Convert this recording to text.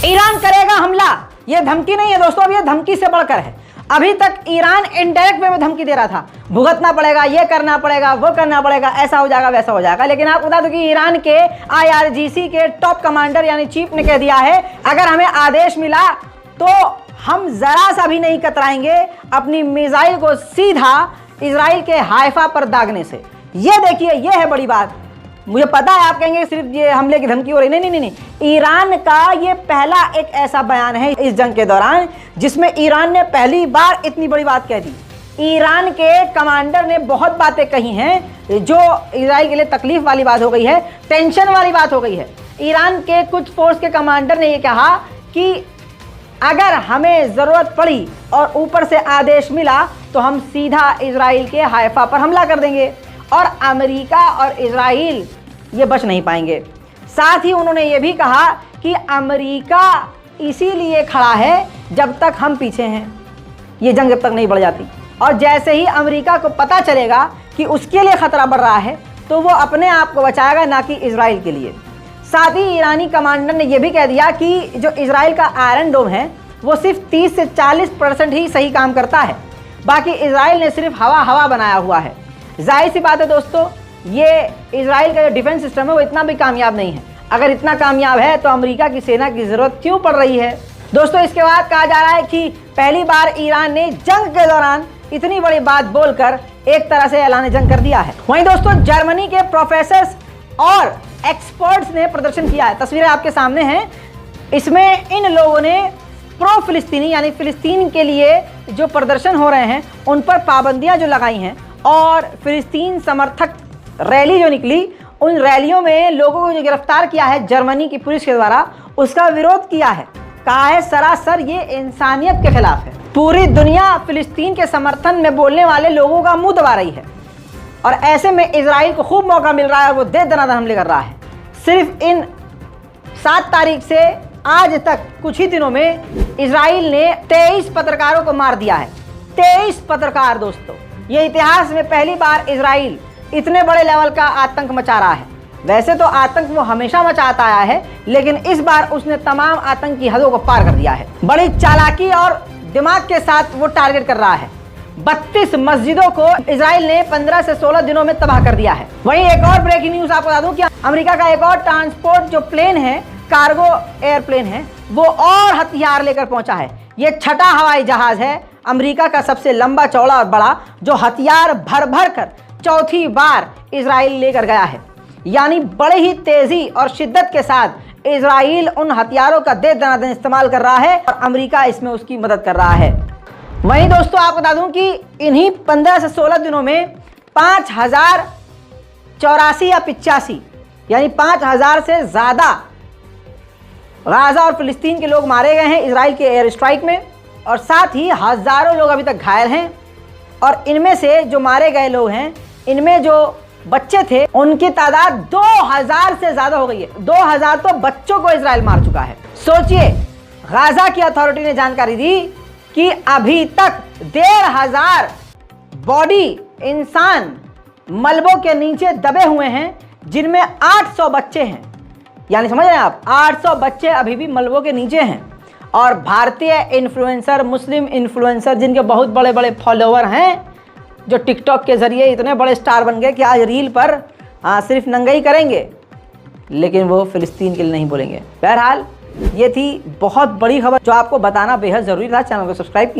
Iran करेगा हमला, यह धमकी नहीं है दोस्तों, अब यह धमकी से बढ़कर है। अभी तक ईरान इनडायरेक्ट वे में धमकी दे रहा था, भुगतना पड़ेगा, ये करना पड़ेगा, वो करना पड़ेगा, ऐसा हो जाएगा, वैसा हो जाएगा। लेकिन आप बता दो कि ईरान के IRGC के टॉप कमांडर यानी चीफ ने कह दिया है, अगर हमें आदेश मिला तो हम जरा सा भी नहीं कतराएंगे अपनी मिसाइल को सीधा इजराइल के हाइफा पर दागने से। ये देखिए, ये है बड़ी बात। मुझे पता है आप कहेंगे सिर्फ ये हमले की धमकी हो रही, नहीं नहीं नहीं, ईरान का ये पहला एक ऐसा बयान है इस जंग के दौरान जिसमें ईरान ने पहली बार इतनी बड़ी बात कह दी। ईरान के कमांडर ने बहुत बातें कही हैं जो इजराइल के लिए तकलीफ वाली बात हो गई है, टेंशन वाली बात हो गई है। ईरान के कुछ फोर्स के कमांडर ने ये कहा कि अगर हमें ज़रूरत पड़ी और ऊपर से आदेश मिला तो हम सीधा इजराइल के हाइफा पर हमला कर देंगे और अमेरिका और इजराइल ये बच नहीं पाएंगे। साथ ही उन्होंने ये भी कहा कि अमेरिका इसीलिए खड़ा है जब तक हम पीछे हैं, ये जंग जब तक नहीं बढ़ जाती। और जैसे ही अमेरिका को पता चलेगा कि उसके लिए ख़तरा बढ़ रहा है तो वो अपने आप को बचाएगा, ना कि इजराइल के लिए। साथ ही ईरानी कमांडर ने यह भी कह दिया कि जो इजराइल का आयरन डोम है वो सिर्फ 30 से 40% ही सही काम करता है, बाकी इजराइल ने सिर्फ हवा बनाया हुआ है। जाहिर सी बात है दोस्तों, ये इजराइल का जो डिफेंस सिस्टम है वो इतना भी कामयाब नहीं है। अगर इतना कामयाब है तो अमेरिका की सेना की ज़रूरत क्यों पड़ रही है दोस्तों। इसके बाद कहा जा रहा है कि पहली बार ईरान ने जंग के दौरान इतनी बड़ी बात बोलकर एक तरह से ऐलान जंग कर दिया है। वहीं दोस्तों जर्मनी के प्रोफेसर्स और एक्सपर्ट्स ने प्रदर्शन किया है, तस्वीरें आपके सामने हैं। इसमें इन लोगों ने प्रो फिलिस्तीनी यानी फिलिस्तीन के लिए जो प्रदर्शन हो रहे हैं उन पर पाबंदियां जो लगाई हैं और फिलिस्तीन समर्थक रैली जो निकली, उन रैलियों में लोगों को जो गिरफ्तार किया है जर्मनी की पुलिस के द्वारा, उसका विरोध किया है। कहा है सरासर ये इंसानियत के खिलाफ है। पूरी दुनिया फिलिस्तीन के समर्थन में बोलने वाले लोगों का मुंह दबा रही है और ऐसे में इजराइल को खूब मौका मिल रहा है और वो दे दनादन हमले कर रहा है। सिर्फ इन 7 तारीख से आज तक कुछ ही दिनों में इजराइल ने 23 पत्रकारों को मार दिया है। 23 पत्रकार दोस्तों, ये इतिहास में पहली बार इजराइल इतने बड़े लेवल का आतंक मचा रहा है। वैसे तो आतंक वो हमेशा मचाता आया है, लेकिन इस बार उसने तमाम आतंक की हदों को पार कर दिया है। बड़ी चालाकी और दिमाग के साथ वो टारगेट कर रहा है। 32 मस्जिदों को इजराइल ने 15 से 16 दिनों में तबाह कर दिया है। वहीं एक और ब्रेकिंग न्यूज आपको बता दूं कि अमेरिका का एक और ट्रांसपोर्ट जो प्लेन है, कार्गो एयरप्लेन है, वो और हथियार लेकर पहुंचा है। ये 6ठा हवाई जहाज है अमेरिका का सबसे लंबा चौड़ा और बड़ा, जो हथियार भर भर कर चौथी बार इजराइल लेकर गया है। यानी बड़े ही तेजी और शिद्दत के साथ इजराइल उन हथियारों का दे दनादन इस्तेमाल कर रहा है और अमेरिका इसमें उसकी मदद कर रहा है। वहीं दोस्तों आपको बता दूं कि इन्हीं 15 से 16 दिनों में 5084 या 85 यानी 5000 से ज़्यादा गाजा और फिलिस्तीन के लोग मारे गए हैं इजराइल के एयर स्ट्राइक में, और साथ ही हज़ारों लोग अभी तक घायल हैं। और इनमें से जो मारे गए लोग हैं, इनमें जो बच्चे थे उनकी तादाद 2000 से ज़्यादा हो गई है। 2000 तो बच्चों को इजराइल मार चुका है। सोचिए, गाजा की अथॉरिटी ने जानकारी दी कि अभी तक 1500 बॉडी इंसान मलबों के नीचे दबे हुए हैं, जिनमें 800 बच्चे हैं। यानी समझ रहे हैं आप, 800 बच्चे अभी भी मलबों के नीचे हैं। और भारतीय इन्फ्लुएंसर, मुस्लिम इन्फ्लुएंसर जिनके बहुत बड़े बड़े फॉलोअर हैं, जो टिकटॉक के ज़रिए इतने बड़े स्टार बन गए कि आज रील पर सिर्फ नंगाई करेंगे, लेकिन वो फिलिस्तीन के लिए नहीं बोलेंगे। बहरहाल ये थी बहुत बड़ी खबर जो आपको बताना बेहद ज़रूरी था। चैनल को सब्सक्राइब कीजिए।